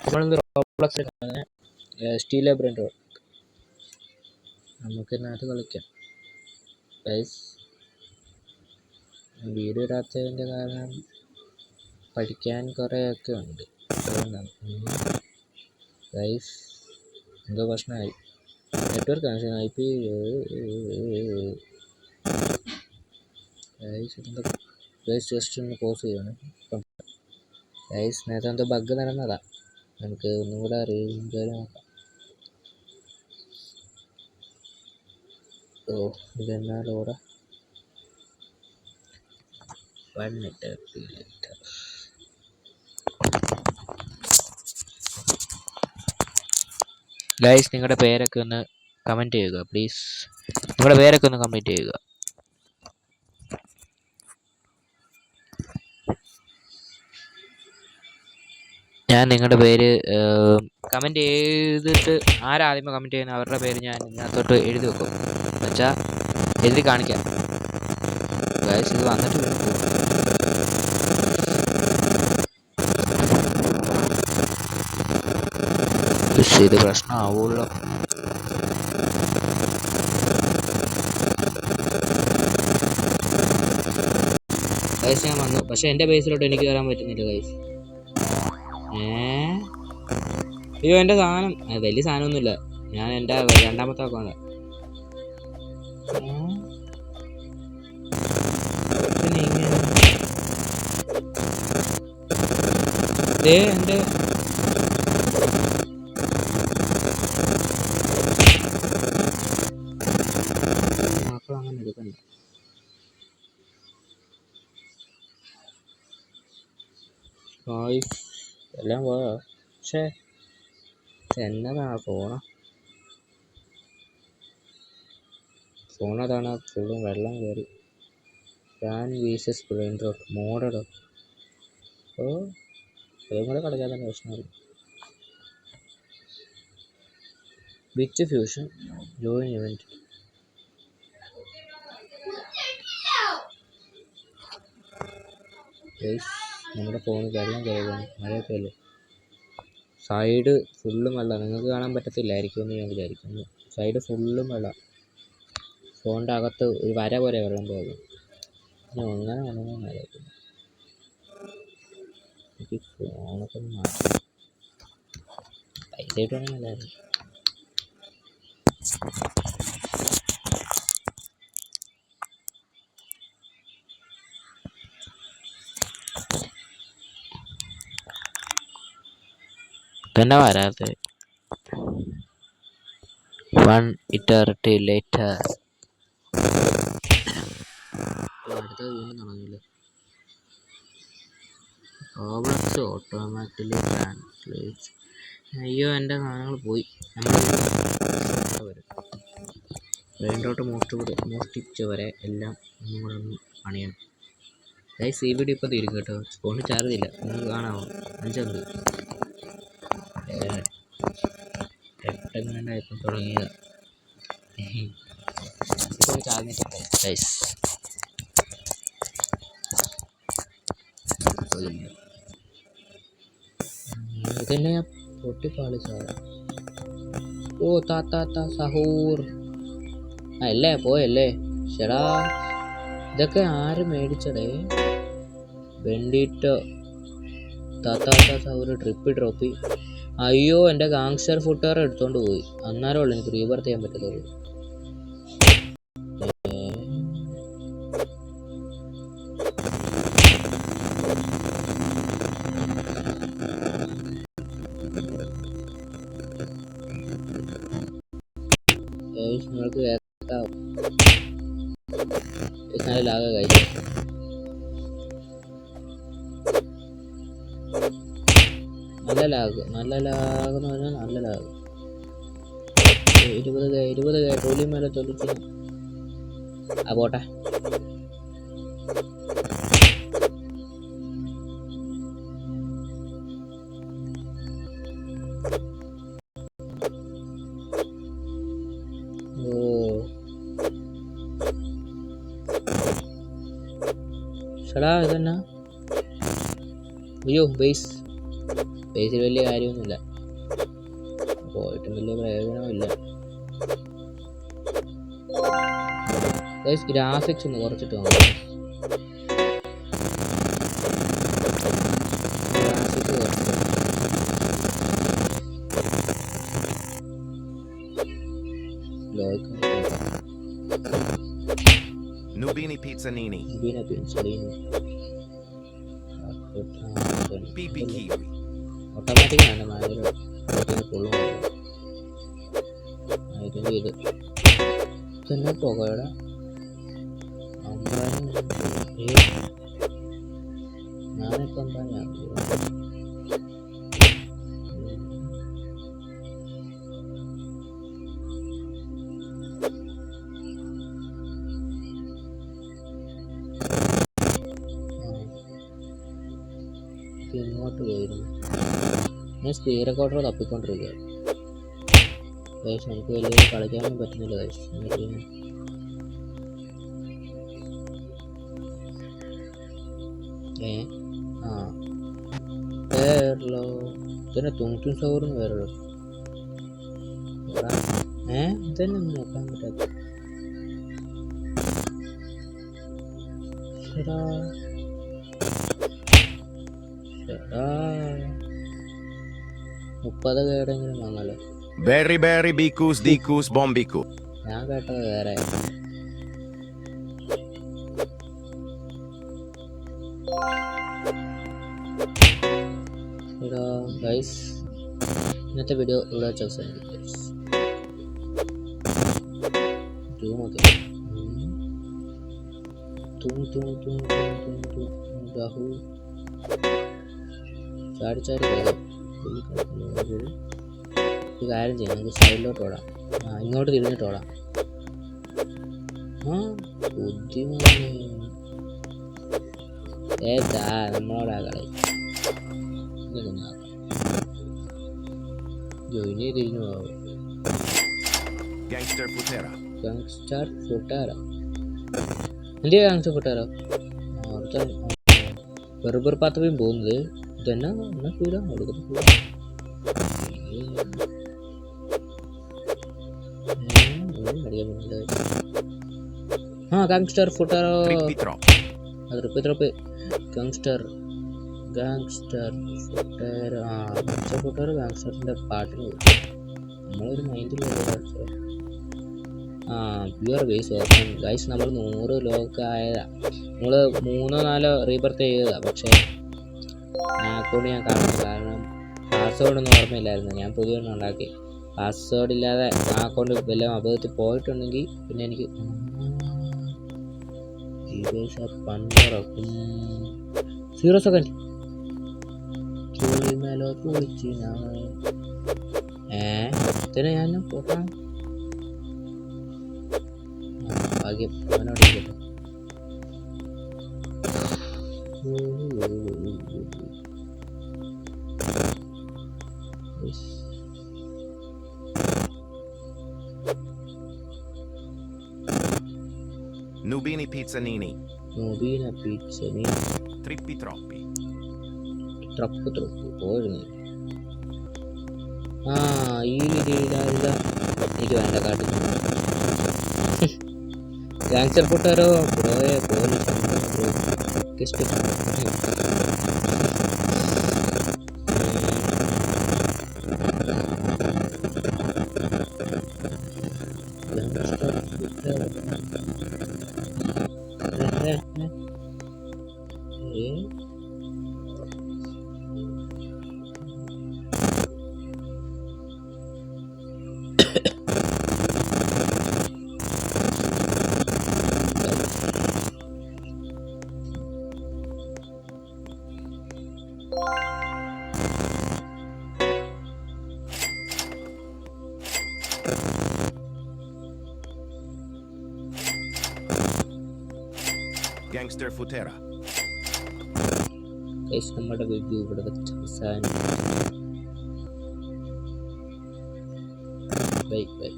നമ്മളിന്ന് റോബ്ലോക്സിൽ steel brand നമുക്ക് ഇതിനകത്ത് കളിക്കാം. ഗൈസ് വീഡിയോ ഇടാത്തതിൻ്റെ കാരണം പഠിക്കാൻ കുറേയൊക്കെ ഉണ്ട്. അതുകൊണ്ടാണ് ഗൈസ് എന്തോ പ്രശ്നമായി. Network connection IP guys just ഒന്ന് പോസ് ചെയ്യണം. ഗൈസ് നേരത്തെ എന്തോ ബഗ് നടന്നതാ. നമുക്ക് ഒന്നും കൂടെ അറിയാൻ നോക്കാം. ഓ ഇതെന്നാലോടെ 1 ലിറ്റർ 2 ലിറ്റർ. ഗൈസ് നിങ്ങളുടെ പേരൊക്കെ ഒന്ന് കമൻറ്റ് ചെയ്യുക പ്ലീസ്. നിങ്ങളുടെ പേരൊക്കെ ഒന്ന് കമൻറ്റ് ചെയ്യുക. ഞാൻ നിങ്ങളുടെ പേര് കമൻറ്റ് ചെയ്തിട്ട് ആരാദ്യമേ കമൻറ്റ് ചെയ്യുന്ന അവരുടെ പേര് ഞാൻ ഇതിനകത്തോട്ട് എഴുതി വെക്കും. എന്നുവെച്ചാൽ എഴുതി കാണിക്കാം. ഗൈസ് ഇത് വന്നിട്ട് ഇത് പ്രശ്നമാവുമല്ലോ. ഗൈസ് ഞാൻ വന്നു, പക്ഷെ എൻ്റെ ബേസിലോട്ട് എനിക്ക് വരാൻ പറ്റുന്നില്ല ഗൈസ്. അയ്യോ എൻ്റെ സാധനം വലിയ സാധനമൊന്നുമില്ല. ഞാൻ എൻ്റെ രണ്ടാമത്തെ അക്കൗണ്ട് എൻ്റെ മക്കൾ അങ്ങനെ എടുക്കണ്ട. എല്ലാം പോയോ? പക്ഷേ എന്നതാ ഫോണതാണ് ഫുള്ളും വെള്ളം കയറി. ഫാൻ വീസസ് ബ്രെയിൻ റോട്ട് മോഡോ. ഓ അതും കൂടെ കളിക്കാൻ തന്നെ പ്രശ്നമില്ല. Bit fusion join event. നമ്മുടെ ഫോണിൽ വെള്ളം കയറുകയാണ്. മഴയൊക്കെ അല്ലേ. സൈഡ് ഫുള്ളും വെള്ളം. നിങ്ങൾക്ക് കാണാൻ പറ്റത്തില്ലായിരിക്കുമെന്ന് ഞാൻ വിചാരിക്കുന്നു. സൈഡ് ഫുള്ളും വെള്ളം. ഫോണിൻ്റെ അകത്ത് ഒരു വര പോലെ വെള്ളം പോകും. അങ്ങനെ വേണമെന്ന് ആലോചിക്കുന്നു. എനിക്ക് ഫോണൊക്കെ ഒന്ന് മാറ്റി പൈസ ഇട്ടാണെന്നല്ലായിരുന്നു. പിന്നെ വരാതെ 1 eternity later. അടുത്ത വീണ്ടും നടന്നില്ല. Roblox automatically translate. അയ്യോ എൻ്റെ സാധനങ്ങൾ പോയി. ബ്രെയിൻ റോട്ട് മോഷ്ടിച്ച് വരെ എല്ലാം ഒന്നും കൂടെ ഒന്ന് പണിയണം. ഗൈസ് ഈ വീഡിയോ ഇപ്പോൾ തീരും കേട്ടോ. ഫോണിൽ ചാർജ് ഇല്ല. നിങ്ങൾക്ക് കാണാമോ? 5 എട്ടെങ്ങാണ്ടായപ്പോൾ തുടങ്ങിയത്. ഇപ്പോൾ ചാർജ് ഗൈസ് ഇതന്നെ പൊട്ടിപ്പാളി സാധനം. ഓ താത്ത സഹൂർ അല്ലേ പോയല്ലേ. ചേടാ ഇതൊക്കെ ആര് മേടിച്ചടേ? വെണ്ടിട്ടോ താത്ത സഹൂർ ട്രിപ്പി. അയ്യോ എൻ്റെ ഗാങ്സ്റ്റർ ഫുട്വെയർ എടുത്തോണ്ട് പോയി. അന്നേരം ഉള്ളു എനിക്ക് റീബർത്ത് ചെയ്യാൻ പറ്റത്തുള്ളൂ. നിങ്ങൾക്ക് കേൾക്കാം. നല്ല ലാഗ് കഴിച്ചു. നല്ല ലാഗ് എന്ന് പറഞ്ഞാൽ നല്ല ലാഗ്. 20 ട്രോലി മേലെ തൊലിച്ച് പോട്ടെ. ചേടാ ഇതെന്നാ? അയ്യോ ബേസ് ബേസിൽ വലിയ കാര്യമൊന്നുമില്ല, പോയിട്ടും വലിയ പ്രയോജനമില്ല. ഗ്രാഫിക്സ് ഒന്ന് കുറച്ചിട്ട് നോക്കാം. ഗ്രാഫിക്സ് കുറച്ചിട്ട് Nubini Pizzanini. Nubini Pizzanini. PP Kiwi. Automatic ആണ് ഭയങ്കര കൊള്ളും. ഇത് തന്നെ പുകയുടെ ഞാനിപ്പം ഇങ്ങോട്ട് പോയിരുന്നു. ഞാൻ സ്പീഡ് റെക്കോർഡർ തപ്പിക്കൊണ്ടിരിക്കുകയാണ്. ഗൈസ് എനിക്ക് വലിയ കളിക്കാനൊന്നും പറ്റുന്നില്ല ഗൈസ്. വേറല്ലോ ഇതന്നെ തുണിക്കും സൗകര്യം വേറുള്ളൂ. ഇതന്നെ ഒന്നും നോക്കാൻ പറ്റാത്ത 30 കേടെങ്കിലും വാങ്ങാലോ. Berry berry bicus dicus bombicu. ഞാൻ കേട്ടത് വേറെ. ഗൈസ് ഇന്നത്തെ വീഡിയോ ഇവിടെ ചാടി ഒരു കാര്യം ചെയ്യാം, നമുക്ക് സൈഡിലോട്ട് ഓടാം. ഇങ്ങോട്ട് തിരിഞ്ഞിട്ട് ഓടാം. ബുദ്ധിമുട്ട് നമ്മളോടാ കളി. ജോയിനി തിരിഞ്ഞു പോകാം. Gangster Futera. എന്തിയാ ഗാങ്സ്റ്റർ ഫുട്ടാരോ? വെറുതെ പാത്രയും പോകുന്നത് ഇതന്നെ ഫീലാ കൊടുക്കുന്നത്. ഗാങ്സ്റ്റർ ഫുട്ടാരോ. അത് ട്രിപ്പ് ഗാങ്സ്റ്റർ ഫുട്ടാരോ ഗാങ്സ്റ്ററിന്റെ പാട്ടിന് നമ്മളൊരു മൈൻഡിൽ പ്യുവർ ബേസ് ഓർമ്മ ഗൈസ്. നമ്മൾ 100 ലോക്ക് ആയതാ. നമ്മൾ 3-4 റീബർത്ത് ചെയ്തതാ. പക്ഷേ അക്കൗണ്ട് ഞാൻ കാണുന്നു, കാരണം പാസ്വേഡൊന്നും ഓർമ്മയില്ലായിരുന്നു. ഞാൻ പുതിയൊന്നും ഉണ്ടാക്കി. പാസ്വേഡ് ഇല്ലാതെ ആ അക്കൗണ്ട് വല്ല അബദ്ധത്തിൽ പോയിട്ടുണ്ടെങ്കിൽ പിന്നെ എനിക്ക് 0 സെക്കൻഡ് മേലോ പൊളിച്ച് ഇതിനെ ഞാൻ പോട്ടാ ഭാഗ്യം അവനോട്. Nubini Pizzanini. Nubini Pizzanini. Trippi troppi. Troppo പോയിരുന്നു. ഈ രീതിയിലില്ല എനിക്ക് വേണ്ട കാട്ടി. ഗാങ്സ്റ്റർ ഫുട്ടാരോ ബ്രോയെ പോലെ Gangster Futera. Guys, നമ്മുടെ വീഡിയോ ഇവിടെ വെച്ച് അവസാനിപ്പിക്കുന്നു. Bye bye.